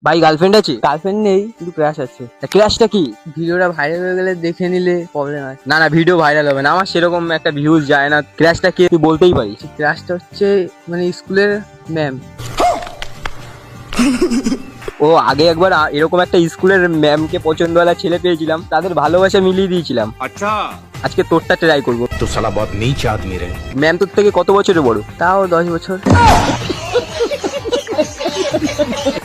ভাই গার্লফ্রেন্ড আছে? গার্লফ্রেন্ড নেই, কিন্তু ক্রাশ আছে। ক্রাশটা কি? ভিডিওটা ভাইরাল হয়ে গেলে দেখে নিলে প্রবলেম আছে। না না, ভিডিও ভাইরাল হবে না, আমার সেরকম একটা ভিউজ যায় না। ক্রাশটা কি তুই বলতেই পারিস? ক্রাশটা হচ্ছে মানে স্কুলের ম্যাম। ও আগে একবার এরকম একটা স্কুলের ম্যামকে পছন্দওয়ালা ছেলে পেয়েছিলাম, তাদের ভালোবাসা মিলিয়ে দিয়েছিলাম। अच्छा আজকে তোরটা ট্রাই করবো। तो साला बहुत नीच आदमी रहे। ম্যাম তোর থেকে কত বছরের বড়? তাও 10 বছর।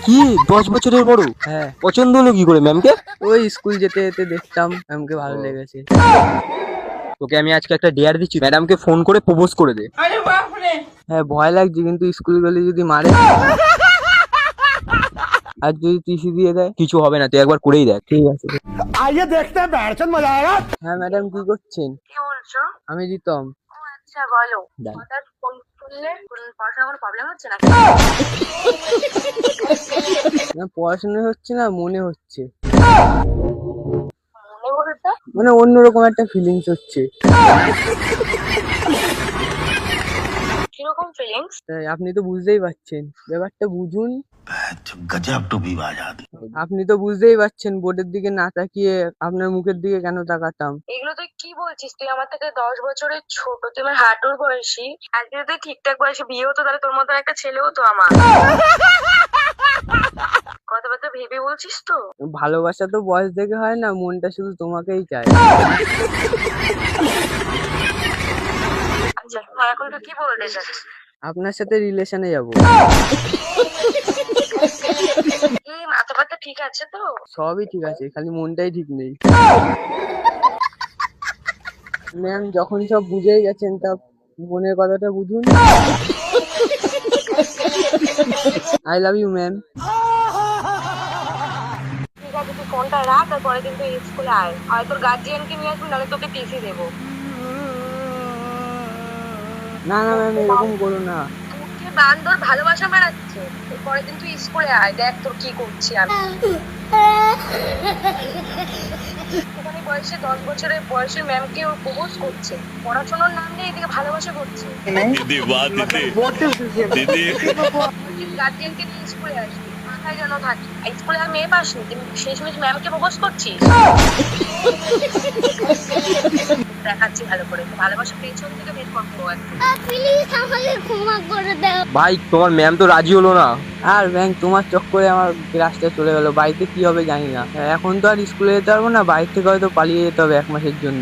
কি 10 বছরের বড়? হ্যাঁ, পছন্দ হলো কি করে ম্যামকে? ওই স্কুল যেতে যেতে দেখতাম ম্যামকে ভালো লেগেছে। তোকে আমি আজকে একটা ডেয়ার দিচ্ছি, ম্যাডামকে ফোন করে প্রপোজ করে দে। হ্যাঁ, ভয় লাগছে, কিন্তু স্কুল গেলে যদি মারে আর যদি টিসি দিয়ে দেয়? কিছু হবে না, তুই একবার করেই দেখ। ঠিক আছে। आइए देखते हैं बैठचंद मजा आएगा। হ্যাঁ ম্যাডাম, কি করছেন? কি বলছো? আমি রিতম। ও আচ্ছা, বলো। ডান। হঠাৎ ফোন করলে পড়াশোনার কোনো প্রবলেম হচ্ছে না? না, পড়াশোনা হচ্ছে না, মনে হচ্ছে। মনে বলতে মানে অন্যরকম একটা ফিলিংস হচ্ছে। কিরকম ফিলিংস? তাই আপনি তো বুঝতেই পারছেন, ব্যাপারটা বুঝুন। गजब टू बाज आदमी। আপনি তো বুঝতেই পারছেন, বোর্ডের দিকে না তাকিয়ে আপনার মুখের দিকে কেন তাকাতাম। এগুলো তুই কি বলছিস? তুই আমার থেকে 10 বছরের ছোট, তুই আমার হাঁটুর বয়সী। আর যদি তুই ঠিকঠাক বয়সে বিয়ে হতো, তাহলে তোর মতো একটা ছেলে হতো আমার। কথাবার্তা ভেবে বলছিস তো? ভালোবাসা তো বয়স দেখে হয় না, মনটা শুধু তোমাকেই চায়। আচ্ছা, এখন তুই কি বলতে চাচ্ছিস? আপনার সাথে রিলেশনে যাব। কি মাথা ব্যথা ঠিক আছে তো? সবই ঠিক আছে, খালি মনটাই ঠিক নেই। ম্যাম যখন সব বুঝেই গেছেন, তা মনের কথাটা বুঝুন। I love you ma'am. ঠিক আছে, তুই ফোনটা রাখ, আর পরে কিন্তু স্কুলে আয়। হয় তোর গার্জিয়ানকে নিয়ে আসবি, নাহলে তোকে টিসি দেবো। না না ম্যাম, এরকম করো না। তোকে বান্দর ভালোবাসা মারাচ্ছে। পরে কিন্তু স্কুলে আয়, দেখ তোর কি করছি আমি। ওখানে বয়সে 10 বছরের বয়সের ম্যামকে ও প্রপোজ করছে, পড়াশোনার নাম নিয়ে এদিকে ভালোবাসা করছে। গার্জিয়ানকে নিয়ে স্কুলে আসবি, মাথায় যেন থাকি। স্কুলে আর মেয়ে পাসনি, তুই শেষমেশ ম্যামকে প্রপোজ করছিস। দেখাচ্ছি ভালো করে, ভালোবাসা পেছন থেকে বের করবো একদম। প্লিজ আমাকে ক্ষমা করে দাও। ভাই তোমার ম্যাম তো রাজি হলো না। আর ব্যাংক, তোমার চক্করে আমার ক্লাসটা চলে গেল। বাড়িতে কি হবে জানি না। এখন তো আর স্কুলে যেতে পারবো না, বাড়ি থেকে হয়তো পালিয়ে যেতে হবে 1 মাসের জন্য।